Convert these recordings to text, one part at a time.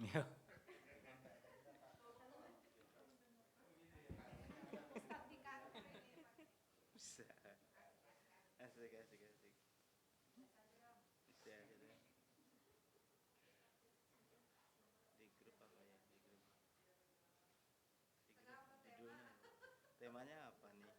Ya. Bisa. Asik, asik, asik. Bisa, gitu. Di grup apa ya? Di grup judulnya. Temanya apa nih?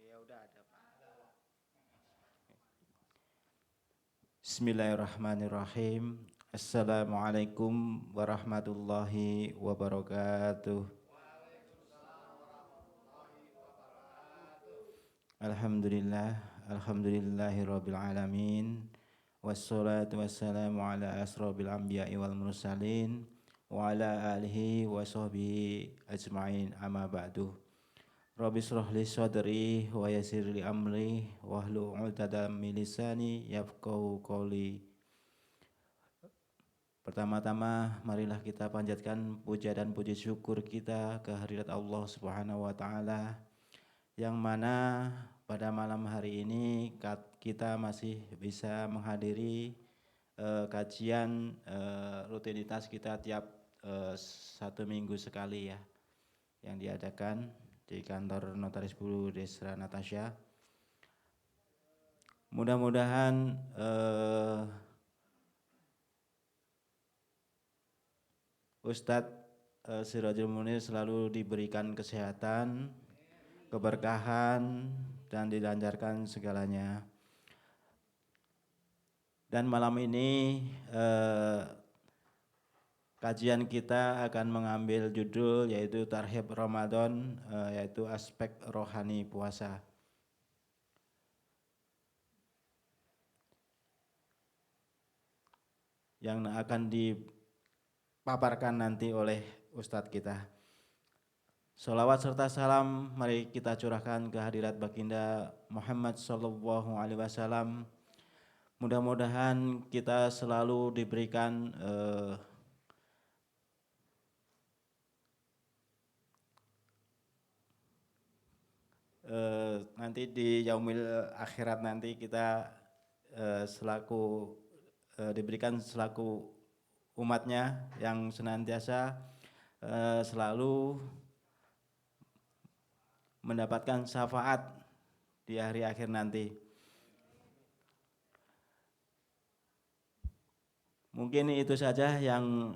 Ya udah ada, Pak. Bismillahirrahmanirrahim. Assalamualaikum warahmatullahi wabarakatuh. Alhamdulillah, alhamdulillahirabbil alamin. Wassalatu wassalamu ala asrofil anbiya'i wal mursalin wa ala alihi wa sahbihi ajma'in amma ba'du. Rabbi shrah li sadri wa yassir li amri wahlul 'uqdatam min lisani yafqahu qawli. Pertama-tama marilah kita panjatkan puja dan puji syukur kita kehadirat Allah Subhanahu wa taala yang mana pada malam hari ini kita masih bisa menghadiri kajian rutinitas kita tiap 1 minggu sekali ya, yang diadakan di kantor Notaris Bulu Desra Natasha. Mudah-mudahan Ustadz Sirajul Munir selalu diberikan kesehatan, keberkahan, dan dilancarkan segalanya. Dan malam ini kajian kita akan mengambil judul yaitu Tarhib Ramadan, yaitu aspek rohani puasa. Yang akan dipaparkan nanti oleh Ustadz kita. Sholawat serta salam mari kita curahkan ke hadirat baginda Muhammad sallallahu alaihi wasallam. Mudah-mudahan kita selalu diberikan nanti di yaumil akhirat nanti kita selaku diberikan selaku umatnya yang senantiasa selalu mendapatkan syafaat di hari akhir nanti. Mungkin itu saja yang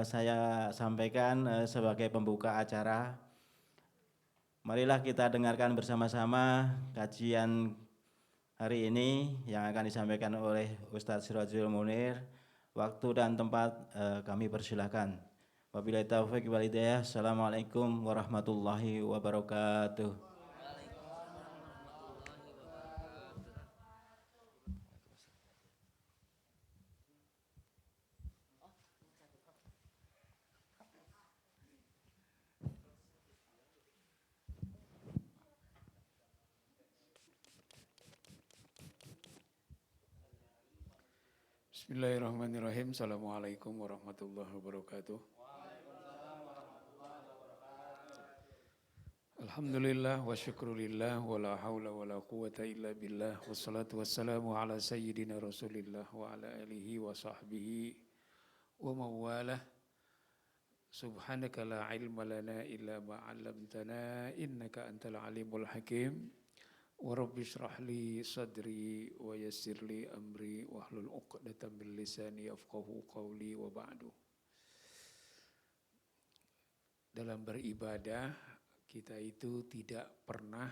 saya sampaikan sebagai pembuka acara. Marilah kita dengarkan bersama-sama kajian hari ini yang akan disampaikan oleh Ustadz Sirajul Munir. Waktu dan tempat kami persilakan. Wabillahi taufiq wal hidayah. Assalamualaikum warahmatullahi wabarakatuh. Bismillahirrahmanirrahim. Assalamualaikum warahmatullahi wabarakatuh. Alhamdulillah wa syukrulillah wa la hawla wa la quwata illa billah. Wassalatu wassalamu ala sayyidina rasulillah wa ala alihi wa sahbihi wa mawalah. Subhanaka la ilma lana illa ma'allamtana innaka antal alimul hakim. Wa rabbi shrah li sadri wa yassir li amri wa hlul 'uqdatam min lisani yafqahu qawli wa ba'du. Dalam beribadah kita itu tidak pernah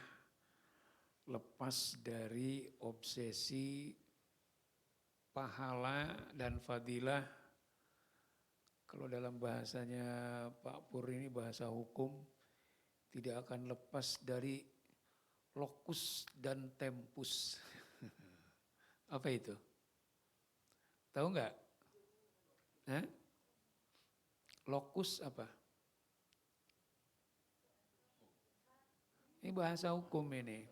lepas dari obsesi pahala dan fadilah. Kalau dalam bahasanya Pak Pur ini bahasa hukum, tidak akan lepas dari lokus dan tempus. Apa itu? Tahu nggak? Lokus apa? Ini bahasa hukum ini.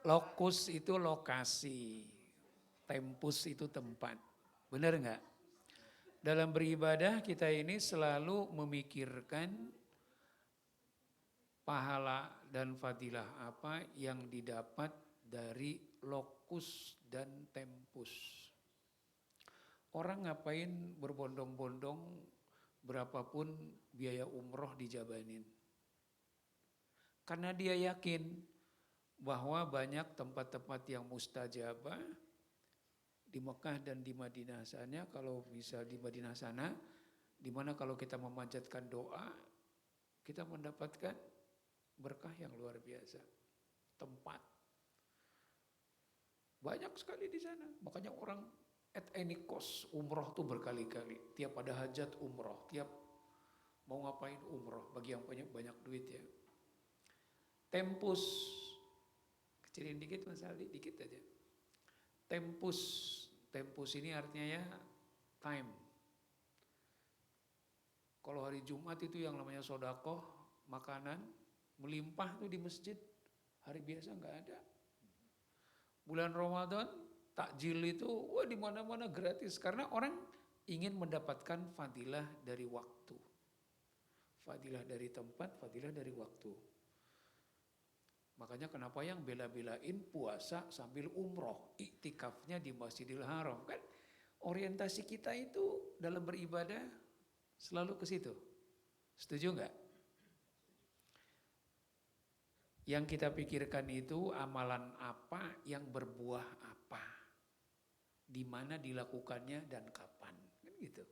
Lokus itu lokasi, tempus itu tempat. Benar nggak? Dalam beribadah kita ini selalu memikirkan pahala dan fadilah apa yang didapat dari lokus dan tempus. Orang ngapain berbondong-bondong berapapun biaya umroh dijabanin. Karena dia yakin bahwa banyak tempat-tempat yang mustajabah di Mekah dan di Madinah sana, kalau bisa di Madinah sana, di mana kalau kita memanjatkan doa, kita mendapatkan berkah yang luar biasa. Tempat. Banyak sekali di sana. Makanya orang at any cost umroh tuh berkali-kali. Tiap ada hajat umroh, tiap mau ngapain umroh, bagi yang banyak duit ya. Tempus, kecilin dikit Mas Aldi, dikit aja. Tempus ini artinya ya time. Kalau hari Jumat itu yang namanya sodakoh, makanan, melimpah tuh di masjid, hari biasa nggak ada. Bulan Ramadan, takjil itu, wah di mana-mana gratis. Karena orang ingin mendapatkan fadilah dari waktu. Fadilah dari tempat, fadilah dari waktu. Makanya kenapa yang bela-belain puasa sambil umroh, iktikafnya di Masjidil Haram kan? Orientasi kita itu dalam beribadah selalu ke situ. Setuju nggak? Yang kita pikirkan itu amalan apa yang berbuah apa, di mana dilakukannya dan kapan, kan gitu.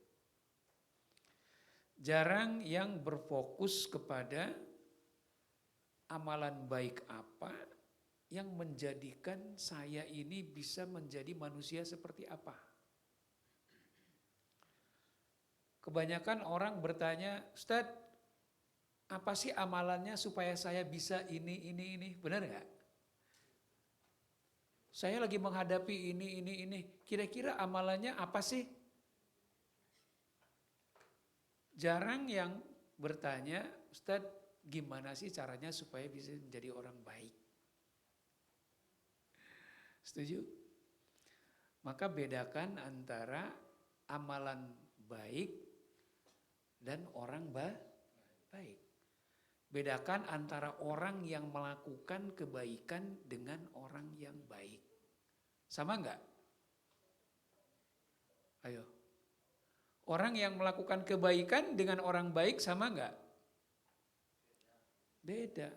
Jarang yang berfokus kepada amalan baik apa yang menjadikan saya ini bisa menjadi manusia seperti apa. Kebanyakan orang bertanya, Ustadz, apa sih amalannya supaya saya bisa ini? Benar nggak? Saya lagi menghadapi ini. Kira-kira amalannya apa sih? Jarang yang bertanya, Ustadz, gimana sih caranya supaya bisa menjadi orang baik? Setuju? Maka bedakan antara amalan baik dan orang baik. Bedakan antara orang yang melakukan kebaikan dengan orang yang baik. Sama enggak? Ayo. Orang yang melakukan kebaikan dengan orang baik sama enggak? Beda.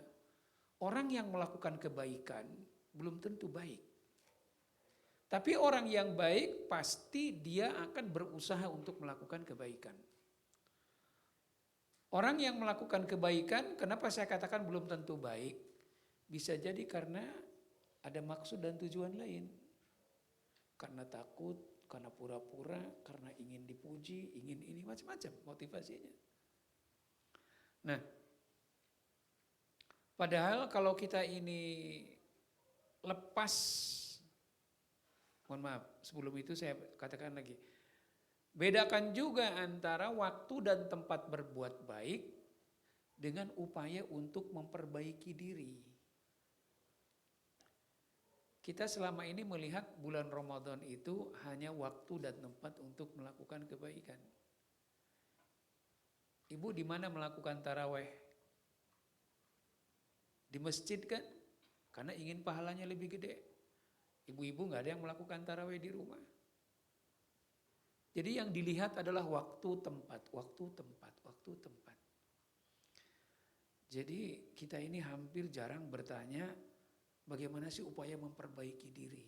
Orang yang melakukan kebaikan belum tentu baik. Tapi orang yang baik pasti dia akan berusaha untuk melakukan kebaikan. Orang yang melakukan kebaikan, kenapa saya katakan belum tentu baik? Bisa jadi karena ada maksud dan tujuan lain. Karena takut, karena pura-pura, karena ingin dipuji, ingin ini, macam-macam motivasinya. Nah, padahal kalau kita ini lepas, mohon maaf, sebelum itu saya katakan lagi, bedakan juga antara waktu dan tempat berbuat baik dengan upaya untuk memperbaiki diri. Kita selama ini melihat bulan Ramadan itu hanya waktu dan tempat untuk melakukan kebaikan. Ibu di mana melakukan taraweh? Di masjid kan? Karena ingin pahalanya lebih gede. Ibu-ibu nggak ada yang melakukan taraweh di rumah. Jadi yang dilihat adalah waktu tempat. Jadi kita ini hampir jarang bertanya bagaimana sih upaya memperbaiki diri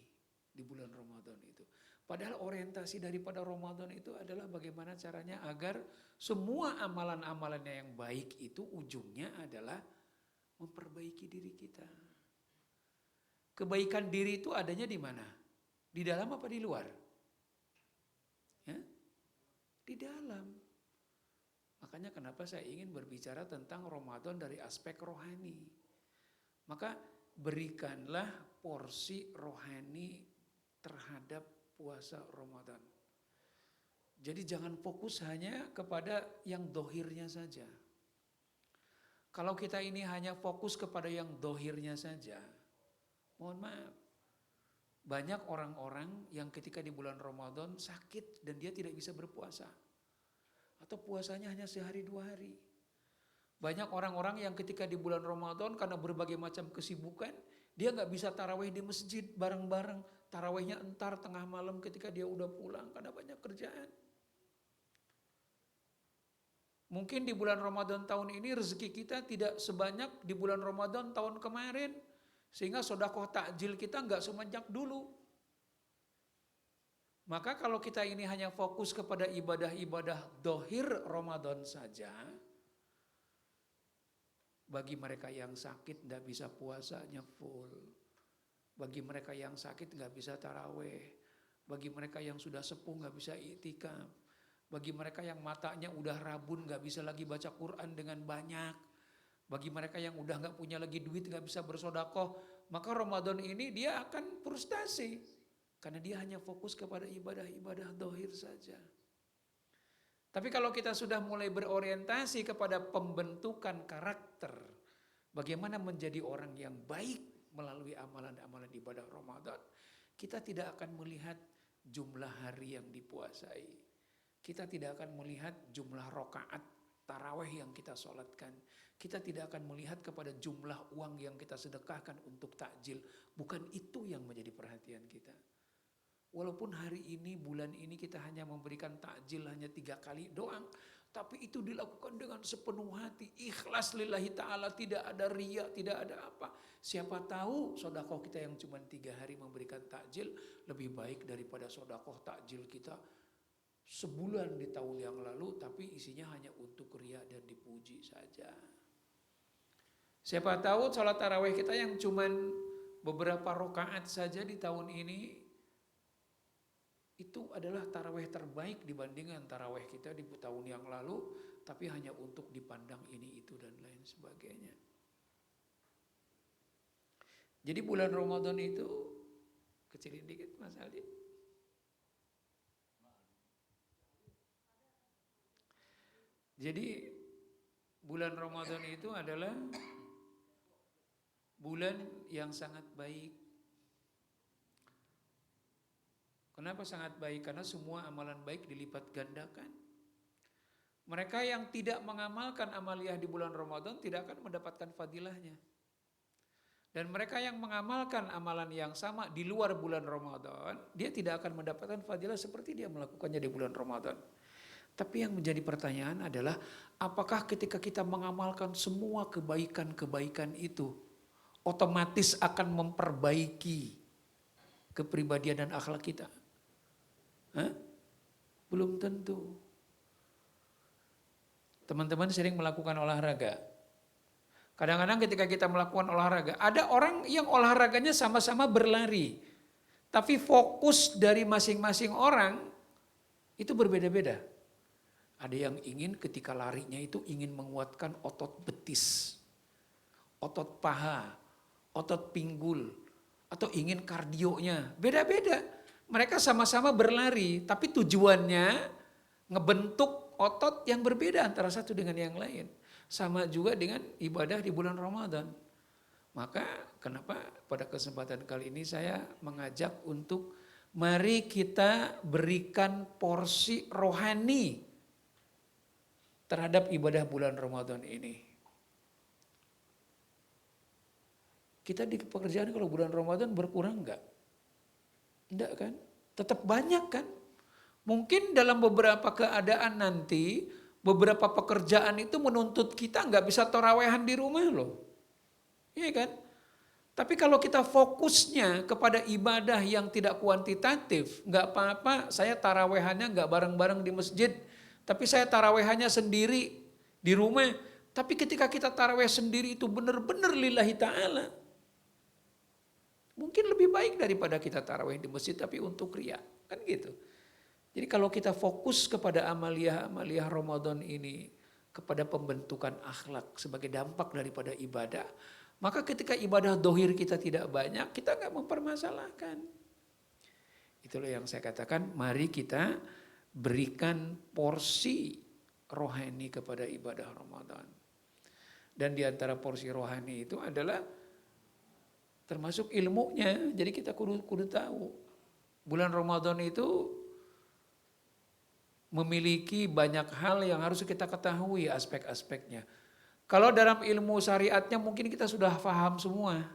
di bulan Ramadan itu. Padahal orientasi daripada Ramadan itu adalah bagaimana caranya agar semua amalan-amalannya yang baik itu ujungnya adalah memperbaiki diri kita. Kebaikan diri itu adanya di mana? Di dalam apa di luar? Ya? Di dalam. Makanya kenapa saya ingin berbicara tentang Ramadan dari aspek rohani. Maka berikanlah porsi rohani terhadap puasa Ramadan. Jadi jangan fokus hanya kepada yang dohirnya saja. Kalau kita ini hanya fokus kepada yang dohirnya saja, Mohon maaf. Banyak orang-orang yang ketika di bulan Ramadan sakit dan dia tidak bisa berpuasa. Atau puasanya hanya sehari 2 hari. Banyak orang-orang yang ketika di bulan Ramadan karena berbagai macam kesibukan, dia nggak bisa tarawih di masjid bareng-bareng. Tarawihnya entar tengah malam ketika dia udah pulang karena banyak kerjaan. Mungkin di bulan Ramadan tahun ini rezeki kita tidak sebanyak di bulan Ramadan tahun kemarin. Sehingga sedekah takjil kita nggak sebanyak dulu. Maka kalau kita ini hanya fokus kepada ibadah-ibadah dohir Ramadan saja, bagi mereka yang sakit nggak bisa puasanya full, bagi mereka yang sakit nggak bisa taraweh, bagi mereka yang sudah sepuh nggak bisa iktikaf, bagi mereka yang matanya udah rabun nggak bisa lagi baca Quran dengan banyak, bagi mereka yang udah nggak punya lagi duit nggak bisa bersodakoh, maka Ramadan ini dia akan frustasi karena dia hanya fokus kepada ibadah-ibadah dohir saja. Tapi kalau kita sudah mulai berorientasi kepada pembentukan karakter, bagaimana menjadi orang yang baik melalui amalan-amalan ibadah Ramadan, kita tidak akan melihat jumlah hari yang dipuasai. Kita tidak akan melihat jumlah rakaat tarawih yang kita sholatkan. Kita tidak akan melihat kepada jumlah uang yang kita sedekahkan untuk takjil. Bukan itu yang menjadi perhatian kita. Walaupun hari ini, bulan ini kita hanya memberikan takjil hanya 3 kali doang. Tapi itu dilakukan dengan sepenuh hati. Ikhlas lillahi ta'ala, tidak ada riya, tidak ada apa. Siapa tahu sedekah kita yang cuma 3 hari memberikan takjil lebih baik daripada sedekah takjil kita sebulan di tahun yang lalu, tapi isinya hanya untuk riya dan dipuji saja. Siapa tahu sholat tarawih kita yang cuman beberapa rakaat saja di tahun ini, itu adalah tarawih terbaik dibandingkan tarawih kita di tahun yang lalu, tapi hanya untuk dipandang ini, itu, dan lain sebagainya. Jadi bulan Ramadan itu, kecilin dikit Mas Aldi. Jadi bulan Ramadan itu adalah bulan yang sangat baik. Kenapa sangat baik? Karena semua amalan baik dilipat gandakan. Mereka yang tidak mengamalkan amaliyah di bulan Ramadan tidak akan mendapatkan fadilahnya. Dan mereka yang mengamalkan amalan yang sama di luar bulan Ramadan, dia tidak akan mendapatkan fadilah seperti dia melakukannya di bulan Ramadan. Tapi yang menjadi pertanyaan adalah, apakah ketika kita mengamalkan semua kebaikan-kebaikan itu, otomatis akan memperbaiki kepribadian dan akhlak kita? Belum tentu. Teman-teman sering melakukan olahraga. Kadang-kadang ketika kita melakukan olahraga, ada orang yang olahraganya sama-sama berlari. Tapi fokus dari masing-masing orang itu berbeda-beda. Ada yang ingin ketika larinya itu ingin menguatkan otot betis, otot paha, otot pinggul, atau ingin kardionya. Beda-beda. Mereka sama-sama berlari, tapi tujuannya ngebentuk otot yang berbeda antara satu dengan yang lain. Sama juga dengan ibadah di bulan Ramadan. Maka kenapa pada kesempatan kali ini saya mengajak untuk mari kita berikan porsi rohani terhadap ibadah bulan Ramadan ini. Kita di pekerjaan kalau bulan Ramadan berkurang enggak? Enggak kan? Tetap banyak kan? Mungkin dalam beberapa keadaan nanti, beberapa pekerjaan itu menuntut kita enggak bisa tarawehan di rumah loh. Iya kan? Tapi kalau kita fokusnya kepada ibadah yang tidak kuantitatif, enggak apa-apa saya tarawehannya enggak bareng-bareng di masjid, tapi saya tarawehannya sendiri di rumah. Tapi ketika kita taraweh sendiri itu benar-benar lillahi ta'ala, mungkin lebih baik daripada kita tarawih di masjid tapi untuk riya. Kan gitu. Jadi kalau kita fokus kepada amaliyah Ramadan ini, kepada pembentukan akhlak sebagai dampak daripada ibadah, maka ketika ibadah dohir kita tidak banyak, kita gak mempermasalahkan. Itulah yang saya katakan, mari kita berikan porsi rohani kepada ibadah Ramadan. Dan di antara porsi rohani itu adalah termasuk ilmunya. Jadi kita kudu tahu. Bulan Ramadan itu memiliki banyak hal yang harus kita ketahui aspek-aspeknya. Kalau dalam ilmu syariatnya mungkin kita sudah paham semua.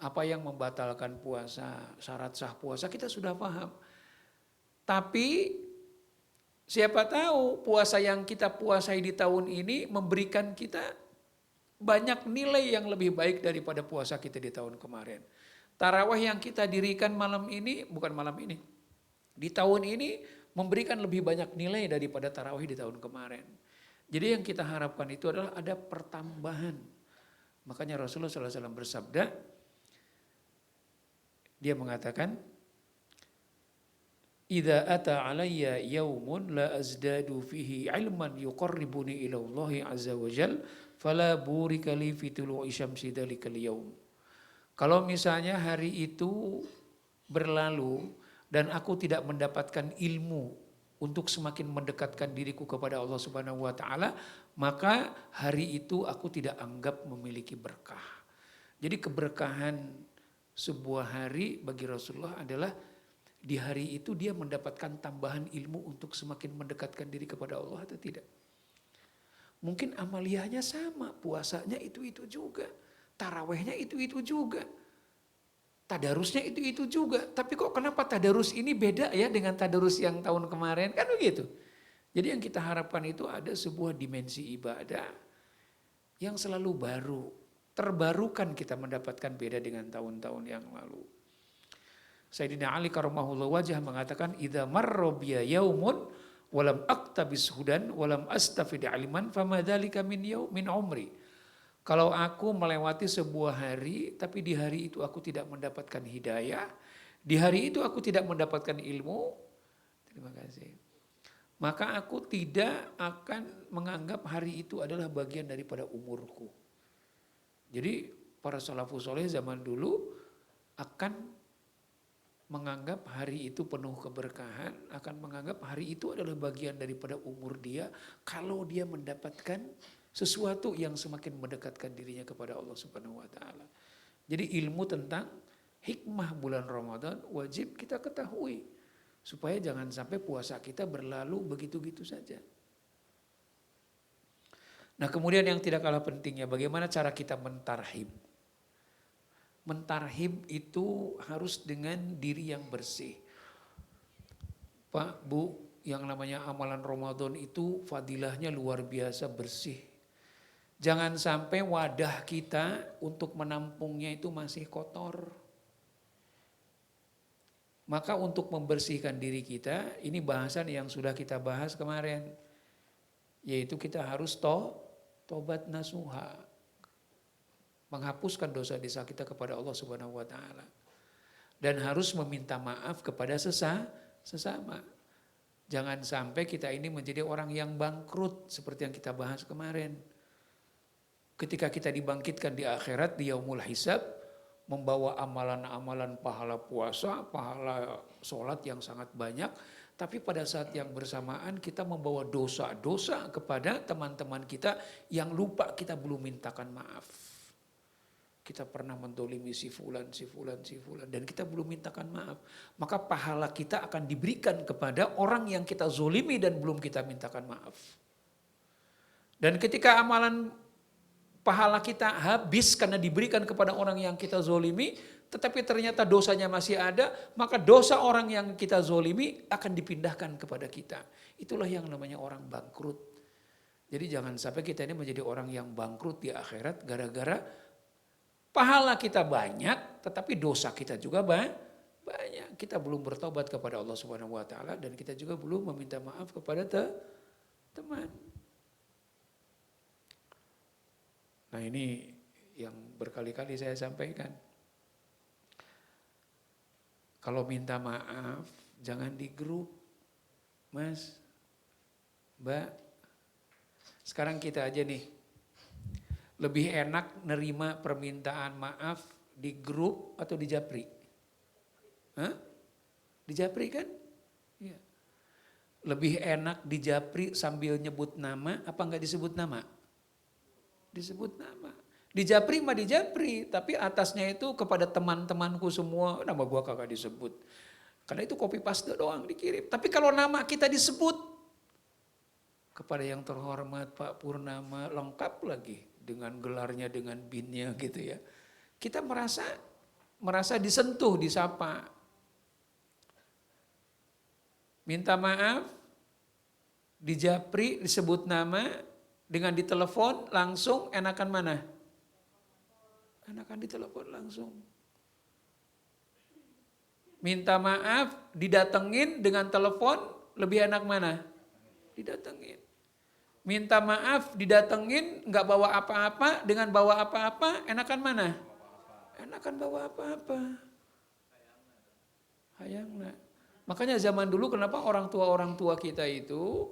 Apa yang membatalkan puasa, syarat sah puasa kita sudah paham. Tapi siapa tahu puasa yang kita puasai di tahun ini memberikan kita banyak nilai yang lebih baik daripada puasa kita di tahun kemarin. Tarawih yang kita dirikan malam ini, bukan malam ini, di tahun ini memberikan lebih banyak nilai daripada tarawih di tahun kemarin. Jadi yang kita harapkan itu adalah ada pertambahan. Makanya Rasulullah SAW bersabda, dia mengatakan, "Idza ata alayya yaumun la azdadu fihi ilman yuqarribuni ila Allah azza wa jal, fala burika li fi tulu'i syamsi dzalikal yaum." Kalau misalnya hari itu berlalu dan aku tidak mendapatkan ilmu untuk semakin mendekatkan diriku kepada Allah Subhanahu wa taala, maka hari itu aku tidak anggap memiliki berkah. Jadi keberkahan sebuah hari bagi Rasulullah adalah di hari itu dia mendapatkan tambahan ilmu untuk semakin mendekatkan diri kepada Allah atau tidak. Mungkin amaliyahnya sama, puasanya itu-itu juga. Tarawehnya itu-itu juga. Tadarusnya itu-itu juga. Tapi kok kenapa tadarus ini beda ya dengan tadarus yang tahun kemarin? Kan begitu. Jadi yang kita harapkan itu ada sebuah dimensi ibadah yang selalu baru. Terbarukan kita mendapatkan beda dengan tahun-tahun yang lalu. Sayyidina Ali karramahullah wajah mengatakan, "Idza marra biya yaumun walam aktabis hudan walam astafid ilman fama dzalika min umri." Kalau aku melewati sebuah hari, tapi di hari itu aku tidak mendapatkan hidayah, di hari itu aku tidak mendapatkan ilmu, terima kasih. Maka aku tidak akan menganggap hari itu adalah bagian daripada umurku. Jadi para salafus soleh zaman dulu akan menganggap hari itu penuh keberkahan, akan menganggap hari itu adalah bagian daripada umur dia kalau dia mendapatkan sesuatu yang semakin mendekatkan dirinya kepada Allah Subhanahu wa taala. Jadi ilmu tentang hikmah bulan Ramadan wajib kita ketahui supaya jangan sampai puasa kita berlalu begitu-gitu saja. Nah, kemudian yang tidak kalah pentingnya bagaimana cara kita mentarhib. Mentarhib itu harus dengan diri yang bersih. Pak, Bu, yang namanya amalan Ramadan itu fadilahnya luar biasa bersih. Jangan sampai wadah kita untuk menampungnya itu masih kotor. Maka untuk membersihkan diri kita, ini bahasan yang sudah kita bahas kemarin. Yaitu kita harus tobat nasuha. Menghapuskan dosa-dosa kita kepada Allah Subhanahu wa taala. Dan harus meminta maaf kepada sesama. Jangan sampai kita ini menjadi orang yang bangkrut seperti yang kita bahas kemarin. Ketika kita dibangkitkan di akhirat di yaumul hisab, membawa amalan-amalan pahala puasa, pahala sholat yang sangat banyak, tapi pada saat yang bersamaan kita membawa dosa-dosa kepada teman-teman kita yang lupa kita belum mintakan maaf. Kita pernah mendolimi si fulan, dan kita belum mintakan maaf. Maka pahala kita akan diberikan kepada orang yang kita zolimi dan belum kita mintakan maaf. Dan ketika amalan pahala kita habis karena diberikan kepada orang yang kita zolimi, tetapi ternyata dosanya masih ada, maka dosa orang yang kita zolimi akan dipindahkan kepada kita. Itulah yang namanya orang bangkrut. Jadi jangan sampai kita ini menjadi orang yang bangkrut di akhirat gara-gara pahala kita banyak, tetapi dosa kita juga banyak. Kita belum bertobat kepada Allah Subhanahu wa taala dan kita juga belum meminta maaf kepada teman. Nah, ini yang berkali-kali saya sampaikan. Kalau minta maaf jangan di grup, Mas, Mbak. Sekarang kita aja nih, lebih enak nerima permintaan maaf di grup atau di japri? Hah? Di japri kan? Iya. Lebih enak di japri sambil nyebut nama apa enggak disebut nama? Disebut nama. Di Japri mah di Japri, tapi atasnya itu kepada teman-temanku semua, nama gua kagak disebut. Karena itu copy paste doang dikirim. Tapi kalau nama kita disebut kepada yang terhormat Pak Purnama, lengkap lagi dengan gelarnya, dengan binnya gitu ya. Kita merasa disentuh, disapa. Minta maaf, di Japri disebut nama, dengan ditelepon langsung enakan mana? Enakan ditelepon langsung. Minta maaf, didatengin dengan telepon, lebih enak mana? Didatengin. Minta maaf, didatengin, nggak bawa apa-apa, dengan bawa apa-apa, enakan mana? Enakan bawa apa-apa. Hayangna. Makanya zaman dulu kenapa orang tua kita itu,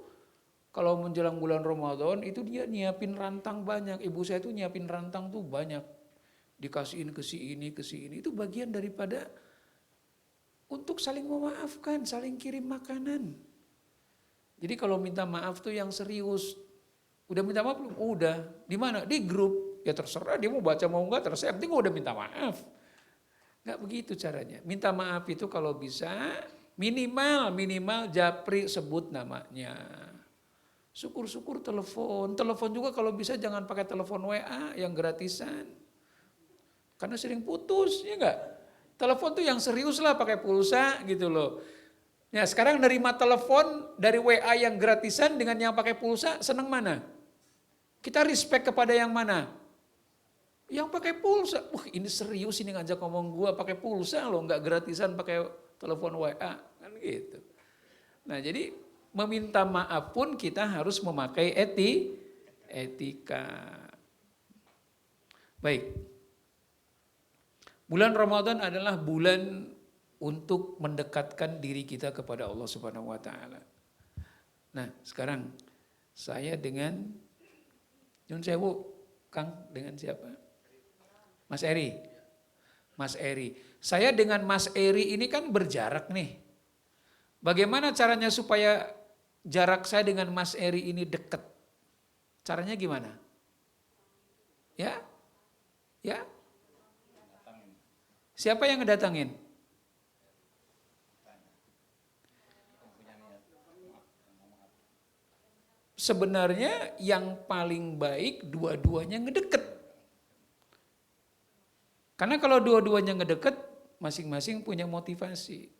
kalau menjelang bulan Ramadan, itu dia nyiapin rantang banyak. Ibu saya itu nyiapin rantang tuh banyak. Dikasihin ke si ini. Itu bagian daripada untuk saling memaafkan, saling kirim makanan. Jadi kalau minta maaf tuh yang serius. Udah minta maaf belum? Udah. Di mana? Di grup. Ya terserah dia mau baca mau enggak, terserah. Yang penting udah minta maaf. Enggak begitu caranya. Minta maaf itu kalau bisa minimal Japri sebut namanya. Syukur-syukur telepon. Telepon juga kalau bisa jangan pakai telepon WA yang gratisan. Karena sering putus, ya enggak? Telepon tuh yang serius lah pakai pulsa gitu loh. Ya sekarang nerima telepon dari WA yang gratisan dengan yang pakai pulsa, seneng mana? Kita respect kepada yang mana? Yang pakai pulsa. Wah ini serius ini ngajak ngomong gua pakai pulsa loh, nggak gratisan pakai telepon WA. Kan gitu. Nah jadi meminta maaf pun kita harus memakai etika. Baik. Bulan Ramadan adalah bulan untuk mendekatkan diri kita kepada Allah Subhanahu wa taala. Nah, sekarang saya dengan Nyun Sewu, Kang dengan siapa? Mas Eri. Mas Eri. Saya dengan Mas Eri ini kan berjarak nih. Bagaimana caranya supaya jarak saya dengan Mas Eri ini dekat? Caranya gimana? Ya? Ya? Siapa yang ngedatangin? Sebenarnya yang paling baik dua-duanya ngedeket. Karena kalau dua-duanya ngedeket, masing-masing punya motivasi.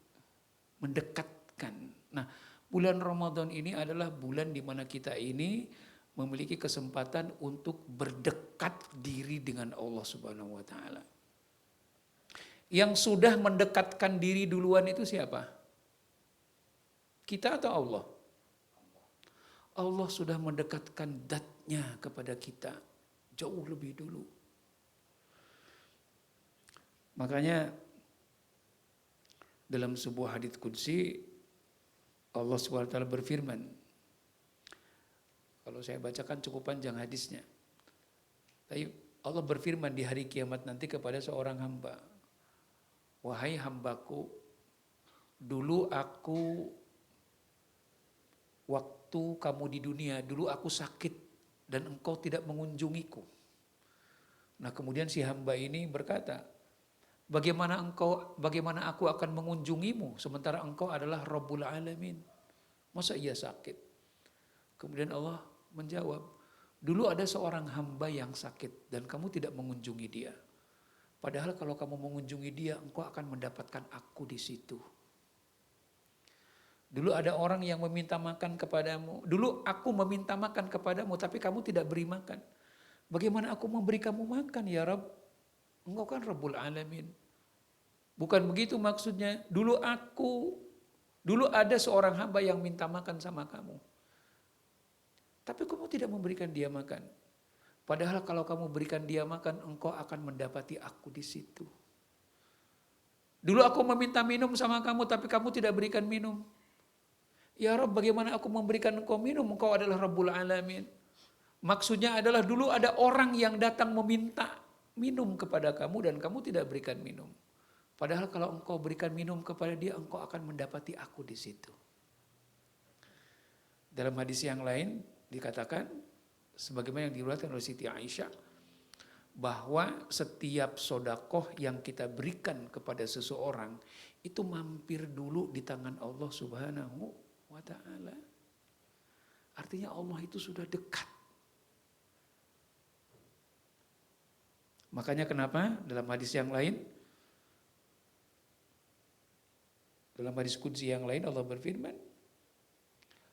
Mendekatkan. Nah, bulan Ramadan ini adalah bulan di mana kita ini memiliki kesempatan untuk berdekat diri dengan Allah Subhanahu wa taala. Yang sudah mendekatkan diri duluan itu siapa? Kita atau Allah? Allah sudah mendekatkan zatnya kepada kita jauh lebih dulu. Makanya dalam sebuah hadits qudsi Allah SWT berfirman. Kalau saya bacakan cukup panjang hadisnya. Tapi Allah berfirman di hari kiamat nanti kepada seorang hamba. Wahai hambaku, dulu aku waktu kamu di dunia, dulu aku sakit dan engkau tidak mengunjungiku. Nah kemudian si hamba ini berkata, bagaimana aku akan mengunjungimu sementara engkau adalah Rabbul Alamin? Masa ia sakit? Kemudian Allah menjawab, dulu ada seorang hamba yang sakit dan kamu tidak mengunjungi dia. Padahal kalau kamu mengunjungi dia, engkau akan mendapatkan aku di situ. Dulu ada orang yang meminta makan kepadamu. Dulu aku meminta makan kepadamu, tapi kamu tidak beri makan. Bagaimana aku memberi kamu makan ya Rabb? Engkau kan Rabbul Alamin. Bukan begitu maksudnya. Dulu ada seorang hamba yang minta makan sama kamu. Tapi kamu tidak memberikan dia makan. Padahal kalau kamu berikan dia makan, engkau akan mendapati aku di situ. Dulu aku meminta minum sama kamu, tapi kamu tidak berikan minum. Ya Rabb, bagaimana aku memberikan engkau minum? Engkau adalah Rabbul Alamin. Maksudnya adalah dulu ada orang yang datang meminta minum kepada kamu dan kamu tidak berikan minum. Padahal kalau engkau berikan minum kepada dia, engkau akan mendapati aku di situ. Dalam hadis yang lain dikatakan, sebagaimana yang diriwayatkan oleh Siti Aisyah, bahwa setiap sodakoh yang kita berikan kepada seseorang itu mampir dulu di tangan Allah Subhanahu wa Ta'ala. Artinya Allah itu sudah dekat. Makanya kenapa dalam hadis yang lain, dalam hadis qudsi yang lain Allah berfirman,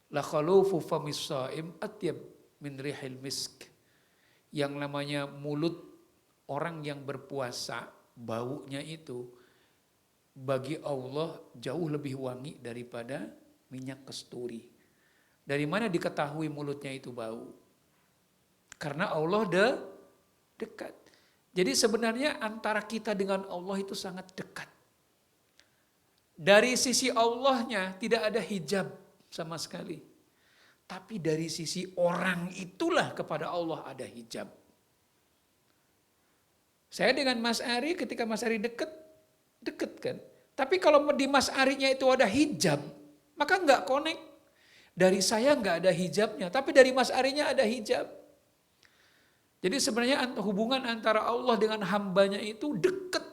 la khalufu famis shaim atyab min rihil misk. Yang namanya mulut orang yang berpuasa, baunya itu bagi Allah jauh lebih wangi daripada minyak kasturi. Dari mana diketahui mulutnya itu bau? Karena Allah dekat. Jadi sebenarnya antara kita dengan Allah itu sangat dekat. Dari sisi Allahnya tidak ada hijab sama sekali. Tapi dari sisi orang itulah kepada Allah ada hijab. Saya dengan Mas Ari ketika Mas Ari deket kan. Tapi kalau di Mas Arinya itu ada hijab, maka nggak connect. Dari saya nggak ada hijabnya, tapi dari Mas Arinya ada hijab. Jadi sebenarnya hubungan antara Allah dengan hambanya itu deket.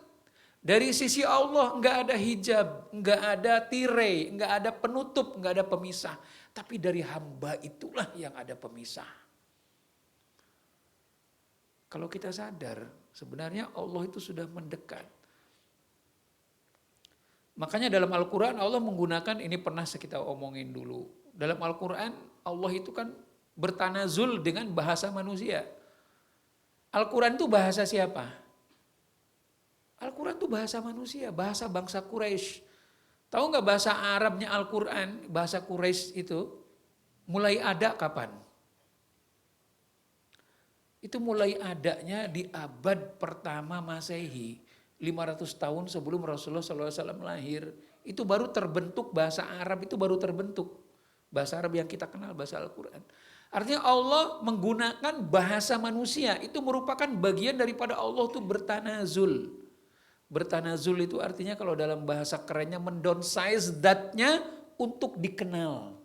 Dari sisi Allah nggak ada hijab, nggak ada tirai, nggak ada penutup, nggak ada pemisah. Tapi dari hamba itulah yang ada pemisah. Kalau kita sadar, sebenarnya Allah itu sudah mendekat. Makanya dalam Al-Quran Allah menggunakan, ini pernah kita omongin dulu. Dalam Al-Quran Allah itu kan bertanazul dengan bahasa manusia. Al-Quran itu bahasa siapa? Al-Quran itu bahasa manusia, bahasa bangsa Quraisy. Tahu nggak bahasa Arabnya Al-Quran, bahasa Quraisy itu mulai ada kapan? Itu mulai adanya di abad pertama Masehi, 500 tahun sebelum Rasulullah SAW lahir. Itu baru terbentuk bahasa Arab, itu baru terbentuk. Bahasa Arab yang kita kenal, bahasa Al-Quran. Artinya Allah menggunakan bahasa manusia, itu merupakan bagian daripada Allah itu bertanazul. Bertanazul itu artinya kalau dalam bahasa kerennya mendownsize zatnya untuk dikenal.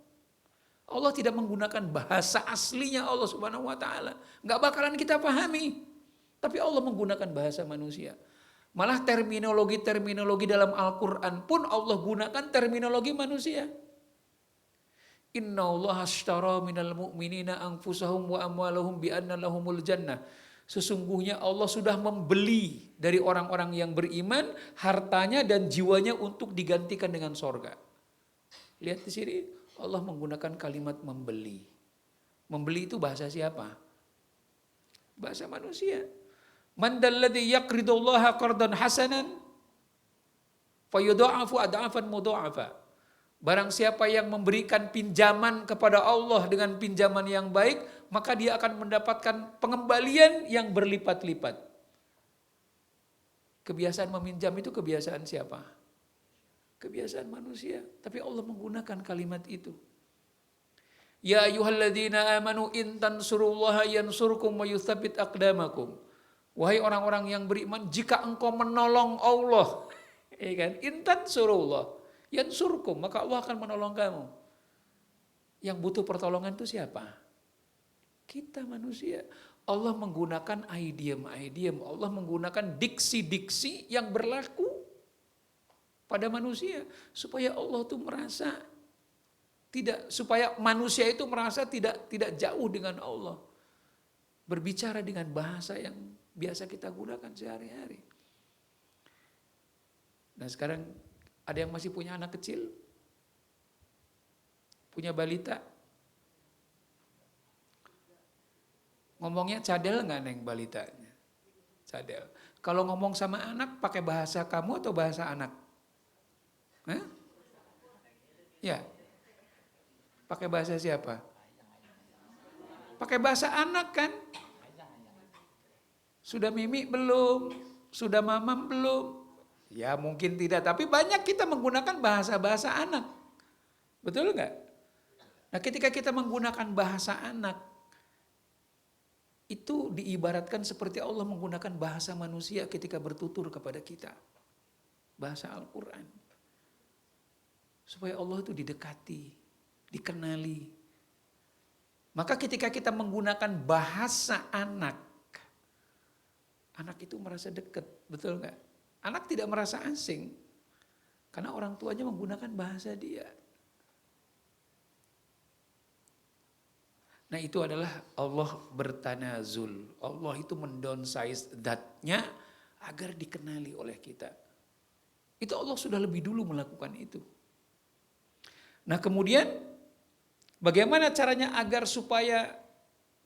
Allah tidak menggunakan bahasa aslinya Allah Subhanahu wa Ta'ala. Nggak bakalan kita pahami. Tapi Allah menggunakan bahasa manusia. Malah terminologi dalam Al-Quran pun Allah gunakan terminologi manusia. Inna Allah ashtara minal mu'minina anfusahum wa amwalahum bi'anna lahumul jannah. Sesungguhnya Allah sudah membeli dari orang-orang yang beriman hartanya dan jiwanya untuk digantikan dengan sorga. Lihat di sini. Allah menggunakan kalimat membeli. Membeli itu bahasa siapa? Bahasa manusia. Man dalladzi yaqridullaha qardan hasanan fayudha'afu ad'afan mudha'afa. Barang siapa yang memberikan pinjaman kepada Allah dengan pinjaman yang baik, maka dia akan mendapatkan pengembalian yang berlipat-lipat. Kebiasaan meminjam itu kebiasaan siapa? Kebiasaan manusia, tapi Allah menggunakan kalimat itu. Ya ayyuhalladzina amanu in tansurullaha yansurkum wa yutsabbit aqdamakum. Wahai orang-orang yang beriman, jika engkau menolong Allah, ya kan? In tansurullah yansurkum, maka Allah akan menolong kamu. Yang butuh pertolongan itu siapa? Kita manusia. Allah menggunakan idiom, Allah menggunakan diksi-diksi yang berlaku pada manusia supaya Allah itu merasa supaya manusia itu merasa tidak jauh dengan Allah. Berbicara dengan bahasa yang biasa kita gunakan sehari-hari. Nah sekarang ada yang masih punya anak kecil? Punya balita? Ngomongnya cadel nggak neng balitanya? Cadel. Kalau ngomong sama anak pakai bahasa kamu atau bahasa anak? Hah? Ya. Pakai bahasa siapa? Pakai bahasa anak kan? Sudah mimi belum? Sudah mamam belum? Ya mungkin tidak, tapi banyak kita menggunakan bahasa-bahasa anak. Betul nggak? Nah ketika kita menggunakan bahasa anak, itu diibaratkan seperti Allah menggunakan bahasa manusia ketika bertutur kepada kita. Bahasa Al-Quran. Supaya Allah itu didekati, dikenali. Maka ketika kita menggunakan bahasa anak, Anak itu merasa dekat, betul nggak? Anak tidak merasa asing, karena orang tuanya menggunakan bahasa dia. Nah itu adalah Allah bertanazul. Allah itu mendownsize zatnya agar dikenali oleh kita. Itu Allah sudah lebih dulu melakukan itu. Nah kemudian bagaimana caranya agar supaya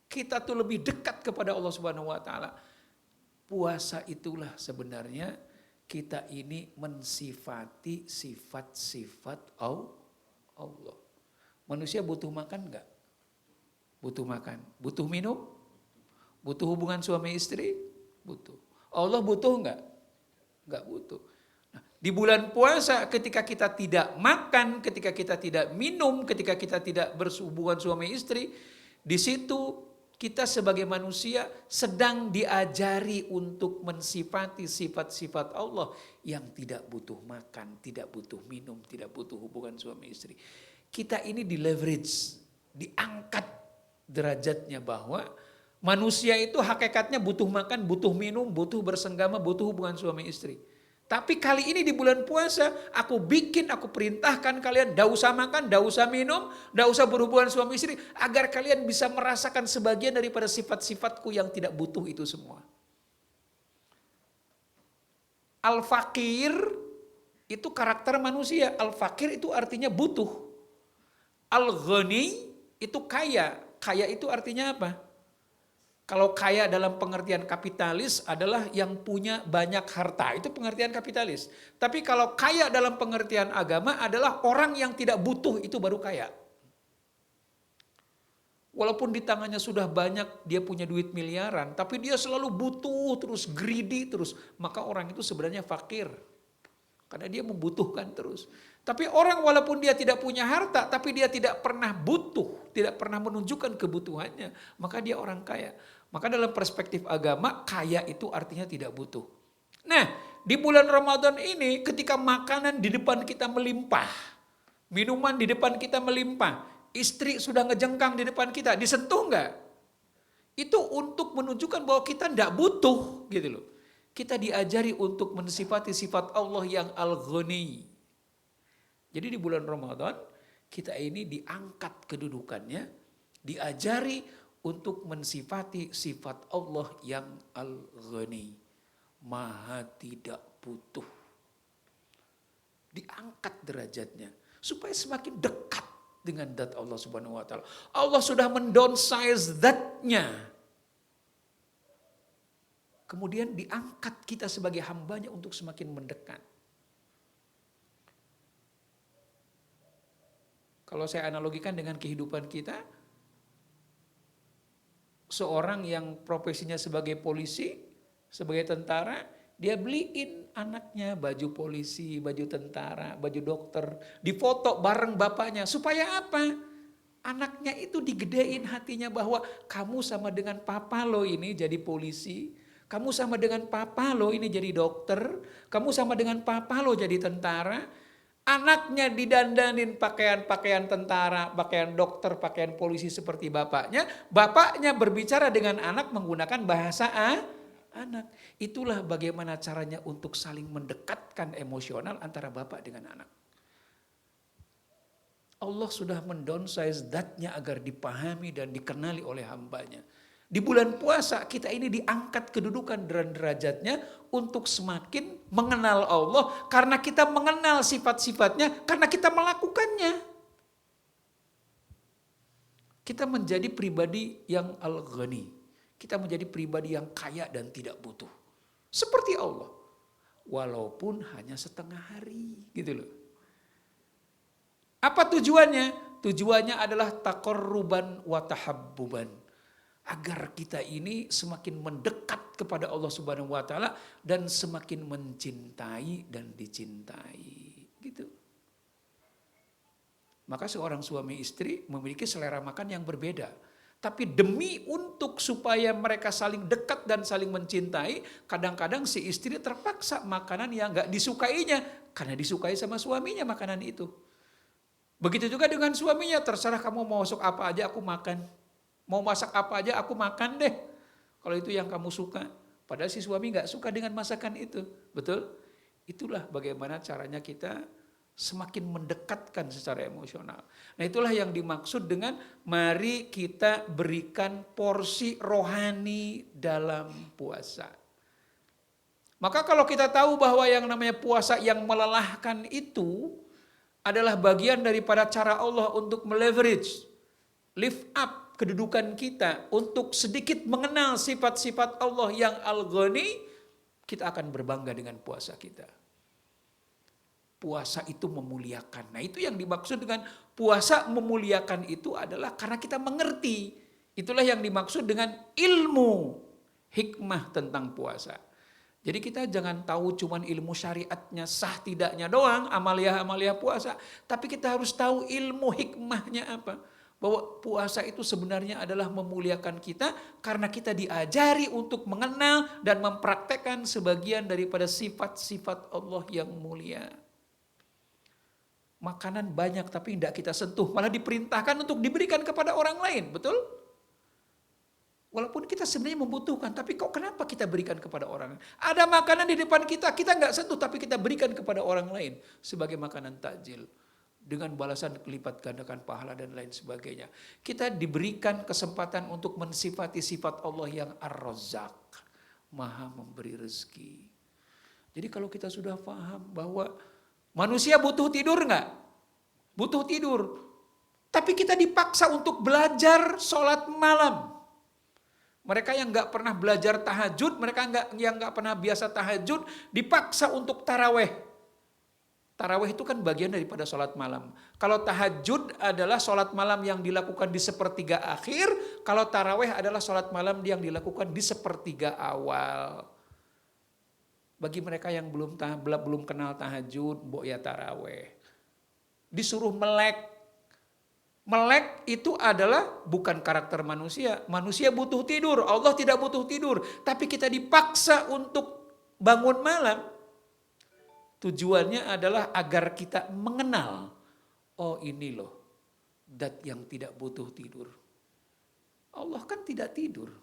kita tuh lebih dekat kepada Allah Subhanahu wa taala? Puasa itulah sebenarnya kita ini mensifati sifat-sifat Allah. Manusia butuh makan enggak? Butuh makan. Butuh minum? Butuh hubungan suami istri? Butuh. Allah butuh enggak? Enggak butuh. Nah, di bulan puasa ketika kita tidak makan, ketika kita tidak minum, ketika kita tidak berhubungan suami istri, di situ kita sebagai manusia sedang diajari untuk mensifati sifat-sifat Allah yang tidak butuh makan, tidak butuh minum, tidak butuh hubungan suami istri. Kita ini di leverage, diangkat derajatnya bahwa manusia itu hakikatnya butuh makan, butuh minum, butuh bersenggama, butuh hubungan suami istri. Tapi kali ini di bulan puasa aku perintahkan kalian tidak usah makan, tidak usah minum, tidak usah berhubungan suami istri agar kalian bisa merasakan sebagian daripada sifat-sifatku yang tidak butuh itu semua. Al-Fakir itu karakter manusia, Al-Fakir itu artinya butuh. Al-Ghani itu kaya. Kaya itu artinya apa? Kalau kaya dalam pengertian kapitalis adalah yang punya banyak harta. Itu pengertian kapitalis. Tapi kalau kaya dalam pengertian agama adalah orang yang tidak butuh, itu baru kaya. Walaupun di tangannya sudah banyak, dia punya duit miliaran, tapi dia selalu butuh terus, greedy terus. Maka orang itu sebenarnya fakir. Karena dia membutuhkan terus. Tapi orang walaupun dia tidak punya harta, tapi dia tidak pernah butuh, tidak pernah menunjukkan kebutuhannya, maka dia orang kaya. Maka dalam perspektif agama, kaya itu artinya tidak butuh. Nah, di bulan Ramadan ini ketika makanan di depan kita melimpah, minuman di depan kita melimpah, istri sudah ngejengkang di depan kita, disentuh enggak? Itu untuk menunjukkan bahwa kita tidak butuh gitu loh. Kita diajari untuk mensifati sifat Allah yang Al-Ghani. Jadi di bulan Ramadan kita ini diangkat kedudukannya, diajari untuk mensifati sifat Allah yang Al-Ghani, maha tidak butuh. Diangkat derajatnya supaya semakin dekat dengan zat Allah Subhanahu wa taala. Allah sudah mendownsize zatnya. Kemudian diangkat kita sebagai hambanya untuk semakin mendekat. Kalau saya analogikan dengan kehidupan kita, seorang yang profesinya sebagai polisi, sebagai tentara, dia beliin anaknya baju polisi, baju tentara, baju dokter, difoto bareng bapaknya. Supaya apa? Anaknya itu digedein hatinya bahwa kamu sama dengan papa lo ini jadi polisi, kamu sama dengan papa lo ini jadi dokter, kamu sama dengan papa lo jadi tentara. Anaknya didandanin pakaian-pakaian tentara, pakaian dokter, pakaian polisi seperti bapaknya. Bapaknya berbicara dengan anak menggunakan bahasa anak. Itulah bagaimana caranya untuk saling mendekatkan emosional antara bapak dengan anak. Allah sudah mendownsize zatnya agar dipahami dan dikenali oleh hambanya. Di bulan puasa kita ini diangkat kedudukan dan derajatnya untuk semakin mengenal Allah. Karena kita mengenal sifat-sifatnya, karena kita melakukannya. Kita menjadi pribadi yang al-ghani. Kita menjadi pribadi yang kaya dan tidak butuh. Seperti Allah. Walaupun hanya setengah hari gitu loh. Apa tujuannya? Tujuannya adalah taqarruban wa tahabbuban. Agar kita ini semakin mendekat kepada Allah Subhanahu wa taala dan semakin mencintai dan dicintai, gitu. Maka seorang suami istri memiliki selera makan yang berbeda. Tapi demi untuk supaya mereka saling dekat dan saling mencintai, kadang-kadang si istri terpaksa makanan yang enggak disukainya karena disukai sama suaminya makanan itu. Begitu juga dengan suaminya, terserah kamu mau masak apa aja aku makan. Mau masak apa aja aku makan deh. Kalau itu yang kamu suka. Padahal si suami nggak suka dengan masakan itu, betul? Itulah bagaimana caranya kita semakin mendekatkan secara emosional. Nah itulah yang dimaksud dengan mari kita berikan porsi rohani dalam puasa. Maka kalau kita tahu bahwa yang namanya puasa yang melelahkan itu adalah bagian daripada cara Allah untuk meleverage, lift up kedudukan kita untuk sedikit mengenal sifat-sifat Allah yang Al-Ghani, kita akan berbangga dengan puasa kita. Puasa itu memuliakan. Nah itu yang dimaksud dengan puasa memuliakan itu adalah karena kita mengerti. Itulah yang dimaksud dengan ilmu hikmah tentang puasa. Jadi kita jangan tahu cuman ilmu syariatnya sah tidaknya doang, amaliah-amaliah puasa. Tapi kita harus tahu ilmu hikmahnya apa. Bahwa puasa itu sebenarnya adalah memuliakan kita karena kita diajari untuk mengenal dan mempraktekkan sebagian daripada sifat-sifat Allah yang mulia. Makanan banyak tapi tidak kita sentuh, malah diperintahkan untuk diberikan kepada orang lain, betul? Walaupun kita sebenarnya membutuhkan, tapi kok kenapa kita berikan kepada orang lain? Ada makanan di depan kita, kita nggak sentuh tapi kita berikan kepada orang lain sebagai makanan takjil. Dengan balasan lipat gandakan pahala dan lain sebagainya. Kita diberikan kesempatan untuk mensifati sifat Allah yang Ar-Razzaq, Maha memberi rezeki. Jadi kalau kita sudah paham bahwa manusia butuh tidur nggak? Butuh tidur. Tapi kita dipaksa untuk belajar sholat malam. Mereka yang nggak pernah belajar tahajud, mereka yang nggak pernah biasa tahajud, dipaksa untuk taraweh. Tarawih itu kan bagian daripada sholat malam. Kalau tahajud adalah sholat malam yang dilakukan di sepertiga akhir. Kalau tarawih adalah sholat malam yang dilakukan di sepertiga awal. Bagi mereka yang belum kenal tahajud, mbok ya tarawih. Disuruh melek. Melek itu adalah bukan karakter manusia. Manusia butuh tidur, Allah tidak butuh tidur. Tapi kita dipaksa untuk bangun malam. Tujuannya adalah agar kita mengenal, oh ini loh, zat yang tidak butuh tidur. Allah kan tidak tidur.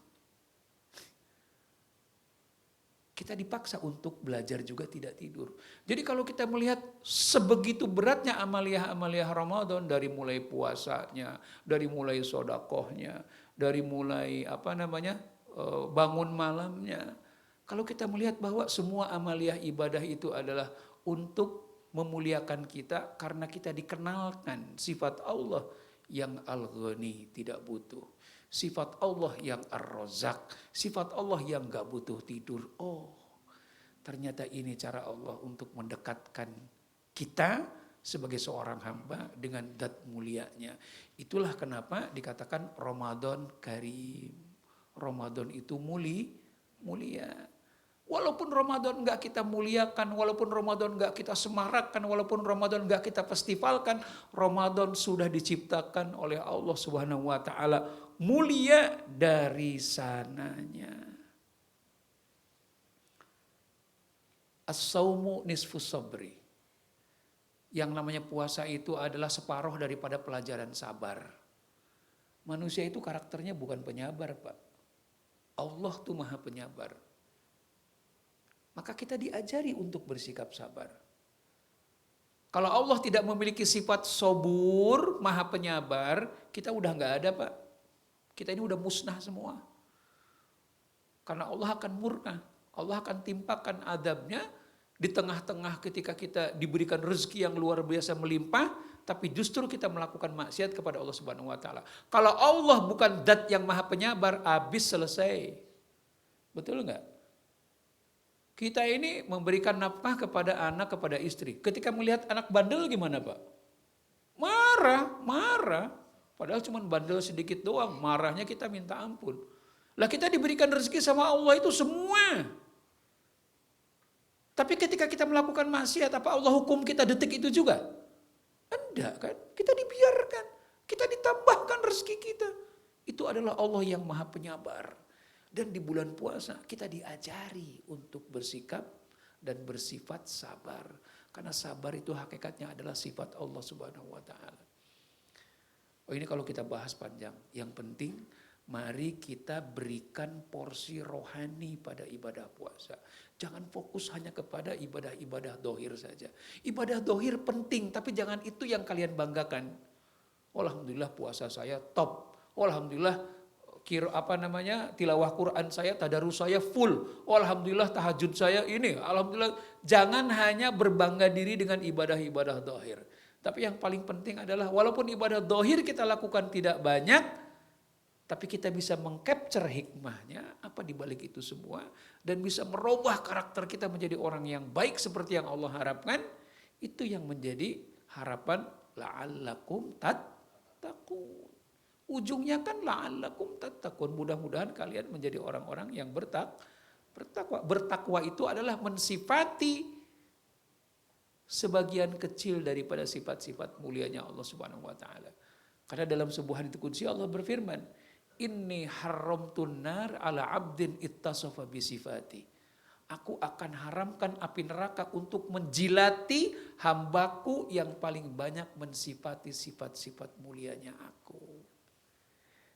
Kita dipaksa untuk belajar juga tidak tidur. Jadi kalau kita melihat sebegitu beratnya amaliah-amaliah Ramadan, dari mulai puasanya, dari mulai sodakohnya, dari mulai bangun malamnya. Kalau kita melihat bahwa semua amaliah ibadah itu adalah untuk memuliakan kita karena kita dikenalkan sifat Allah yang Al-Ghani, tidak butuh. Sifat Allah yang Ar-Razzaq, sifat Allah yang gak butuh tidur. Oh, ternyata ini cara Allah untuk mendekatkan kita sebagai seorang hamba dengan zat mulianya. Itulah kenapa dikatakan Ramadan Karim. Ramadan itu mulia. Walaupun Ramadan enggak kita muliakan, walaupun Ramadan enggak kita semarakkan, walaupun Ramadan enggak kita festivalkan, Ramadan sudah diciptakan oleh Allah Subhanahu wa taala mulia dari sananya. As-saumu nisfus sabri. Yang namanya puasa itu adalah separuh daripada pelajaran sabar. Manusia itu karakternya bukan penyabar, Pak. Allah tuh Maha Penyabar. Maka kita diajari untuk bersikap sabar. Kalau Allah tidak memiliki sifat sobur, Maha Penyabar, kita udah nggak ada, Pak. Kita ini udah musnah semua. Karena Allah akan murka, Allah akan timpakan adabnya di tengah-tengah ketika kita diberikan rezeki yang luar biasa melimpah, tapi justru kita melakukan maksiat kepada Allah Subhanahu wa taala. Kalau Allah bukan zat yang Maha Penyabar, habis selesai. Betul enggak? Kita ini memberikan nafkah kepada anak, kepada istri. Ketika melihat anak bandel gimana, Pak? Marah. Padahal cuma bandel sedikit doang, marahnya kita minta ampun. Lah kita diberikan rezeki sama Allah itu semua. Tapi ketika kita melakukan maksiat, apa Allah hukum kita detik itu juga? Enggak kan? Kita dibiarkan. Kita ditambahkan rezeki kita. Itu adalah Allah yang Maha Penyabar. Dan di bulan puasa kita diajari untuk bersikap dan bersifat sabar. Karena sabar itu hakikatnya adalah sifat Allah Subhanahu wa taala. Oh, ini kalau kita bahas panjang. Yang penting Mari kita berikan porsi rohani pada ibadah puasa. Jangan fokus hanya kepada ibadah-ibadah dohir saja. Ibadah dohir penting, tapi jangan itu yang kalian banggakan. Alhamdulillah puasa saya top. Alhamdulillah tilawah Quran saya, tadarus saya full. Alhamdulillah tahajud saya ini. Alhamdulillah. Jangan hanya berbangga diri dengan ibadah-ibadah dohir. Tapi yang paling penting adalah walaupun ibadah dohir kita lakukan tidak banyak, tapi kita bisa mengcapture hikmahnya apa di balik itu semua dan bisa merubah karakter kita menjadi orang yang baik seperti yang Allah harapkan. Itu yang menjadi harapan la'allakum tattaqun. Ujungnya kan la'allakum tattaqun. Mudah-mudahan kalian menjadi orang-orang yang bertakwa. Bertakwa itu adalah mensifati sebagian kecil daripada sifat-sifat mulianya Allah Subhanahu wa taala. Karena dalam sebuah hadits qudsi Allah berfirman, "Inni haramtun nar ala 'abdin ittasafa bi sifati." Aku akan haramkan api neraka untuk menjilati hambaku yang paling banyak mensifati sifat-sifat mulianya aku.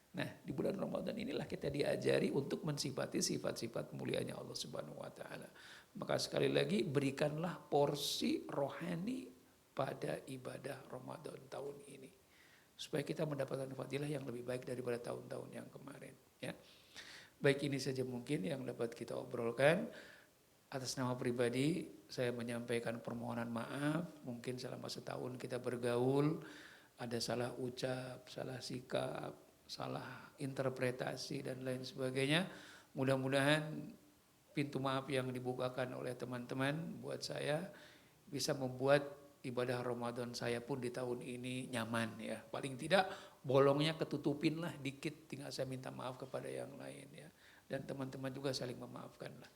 Nah, di bulan Ramadan inilah kita diajari untuk mensifati sifat-sifat mulianya Allah Subhanahu wa taala. Maka sekali lagi berikanlah porsi rohani pada ibadah Ramadan tahun ini. Supaya kita mendapatkan fadilah yang lebih baik daripada tahun-tahun yang kemarin. Ya. Baik, ini saja mungkin yang dapat kita obrolkan. Atas nama pribadi saya menyampaikan permohonan maaf. Mungkin selama setahun kita bergaul, ada salah ucap, salah sikap, salah interpretasi dan lain sebagainya. Mudah-mudahan pintu maaf yang dibukakan oleh teman-teman buat saya bisa membuat ibadah Ramadan saya pun di tahun ini nyaman ya. Paling tidak bolongnya ketutupin lah dikit, tinggal saya minta maaf kepada yang lain ya. Dan teman-teman juga saling memaafkan lah.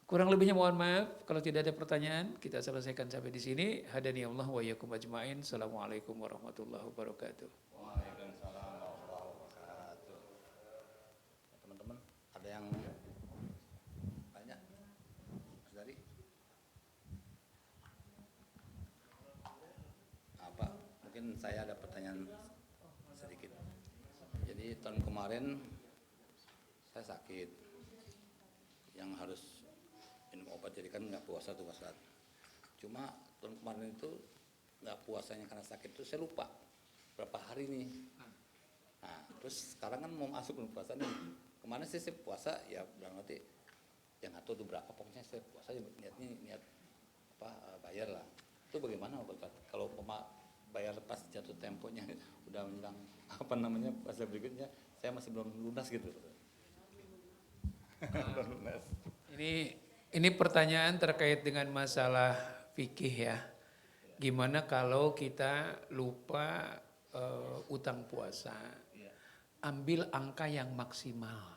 Kurang lebihnya mohon maaf. Kalau tidak ada pertanyaan, kita selesaikan sampai di sini. Hadani Allah wa iyyakum ajmain. Assalamualaikum warahmatullahi wabarakatuh. Waalaikumsalam warahmatullahi wabarakatuh. Teman-teman, ada yang tanya? Mas Dari? Apa? Mungkin saya ada pertanyaan sedikit. Jadi tahun kemarin saya sakit, yang harus minum obat, jadi kan nggak puasa tuh Mas. Cuma tahun kemarin itu nggak puasanya karena sakit itu saya lupa berapa hari nih. Nah, terus sekarang kan mau masuk bulan puasa nih. Kemarin sih saya puasa ya berarti yang nggak tahu tuh berapa, pokoknya saya puasa niatnya niat bayar lah. Itu bagaimana Bapak? Kalau bayar pas jatuh temponya udah menjelang puasa berikutnya saya masih belum lunas gitu. Ini pertanyaan terkait dengan masalah fikih ya. Gimana kalau kita lupa utang puasa? Ambil angka yang maksimal.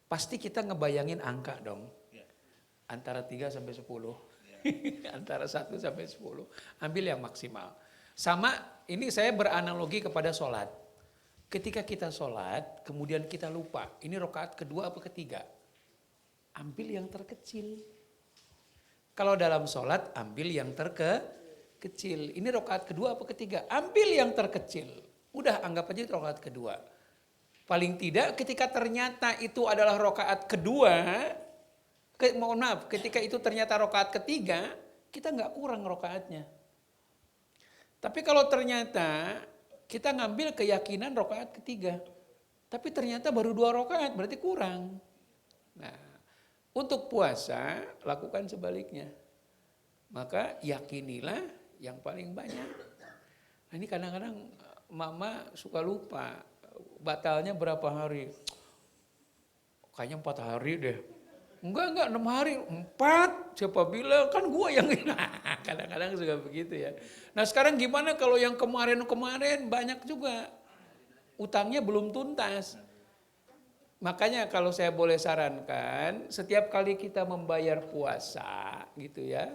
Pasti kita ngebayangin angka dong. Antara 3 sampai 10. Antara 1 sampai 10. Ambil yang maksimal. Sama ini saya beranalogi kepada sholat. Ketika kita sholat, kemudian kita lupa, ini rakaat kedua apa ketiga? Ambil yang terkecil. Kalau dalam sholat, ambil yang terkecil. Ini rakaat kedua apa ketiga? Ambil yang terkecil. Udah anggap aja itu rakaat kedua. Paling tidak ketika ternyata itu adalah rakaat kedua, ketika itu ternyata rakaat ketiga, kita nggak kurang rakaatnya. Tapi kalau ternyata kita ngambil keyakinan rakaat ketiga, tapi ternyata baru 2 rakaat, berarti kurang. Nah, untuk puasa lakukan sebaliknya. Maka yakinilah yang paling banyak. Nah, ini kadang-kadang mama suka lupa batalnya berapa hari. Kayaknya 4 hari deh. Enggak 6 hari, 4. Siapa bilang, kan gua yang kadang-kadang suka begitu ya. Nah sekarang gimana kalau yang kemarin-kemarin banyak juga utangnya belum tuntas. Makanya kalau saya boleh sarankan, setiap kali kita membayar puasa gitu ya,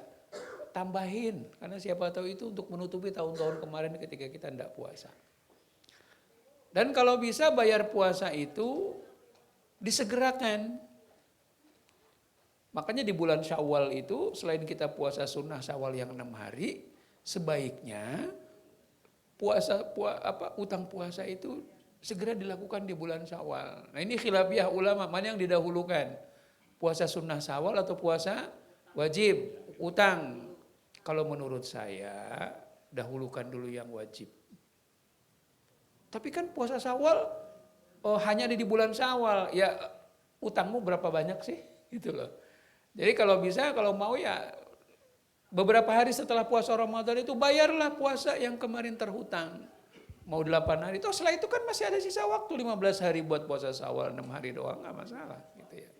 tambahin. Karena siapa tahu itu untuk menutupi tahun-tahun kemarin ketika kita tidak puasa. Dan kalau bisa bayar puasa itu disegerakan. Makanya di bulan Syawal itu selain kita puasa sunnah Syawal yang 6 hari, sebaiknya utang puasa itu segera dilakukan di bulan Syawal. Nah ini khilafiyah ulama, mana yang didahulukan? Puasa sunnah Syawal atau puasa wajib? Utang. Kalau menurut saya, dahulukan dulu yang wajib. Tapi kan puasa Syawal hanya di bulan Syawal. Ya utangmu berapa banyak sih? Gitu loh. Jadi kalau bisa, kalau mau ya beberapa hari setelah puasa Ramadan itu bayarlah puasa yang kemarin terhutang. Mau 8 hari, toh setelah itu kan masih ada sisa waktu 15 hari buat puasa Syawal, 6 hari doang nggak masalah gitu ya.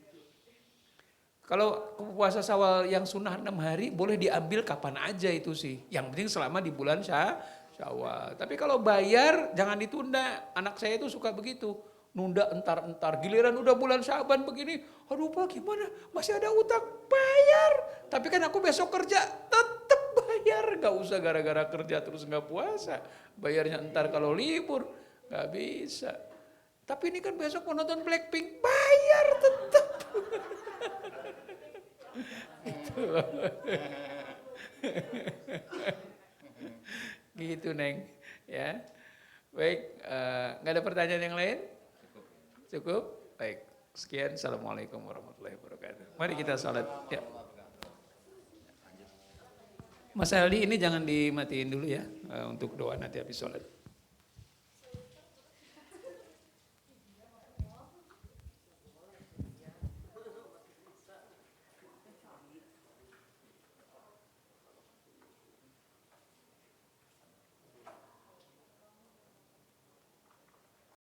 Kalau puasa Syawal yang sunnah 6 hari boleh diambil kapan aja itu sih. Yang penting selama di bulan Syawal. Tapi kalau bayar jangan ditunda. Anak saya itu suka begitu. Nunda entar-entar, giliran udah bulan Syaban begini, aduh Pak gimana, masih ada utang, bayar. Tapi kan aku besok kerja, tetap bayar, gak usah gara-gara kerja terus gak puasa, bayarnya entar kalau libur, gak bisa. Tapi ini kan besok mau nonton Blackpink, bayar tetap. Gitu loh. Gitu Neng, ya. Baik, gak ada pertanyaan yang lain? Cukup? Baik. Sekian. Assalamualaikum warahmatullahi wabarakatuh. Mari kita salat. Ya. Mas Aldi ini jangan dimatiin dulu ya. Untuk doa nanti habis salat.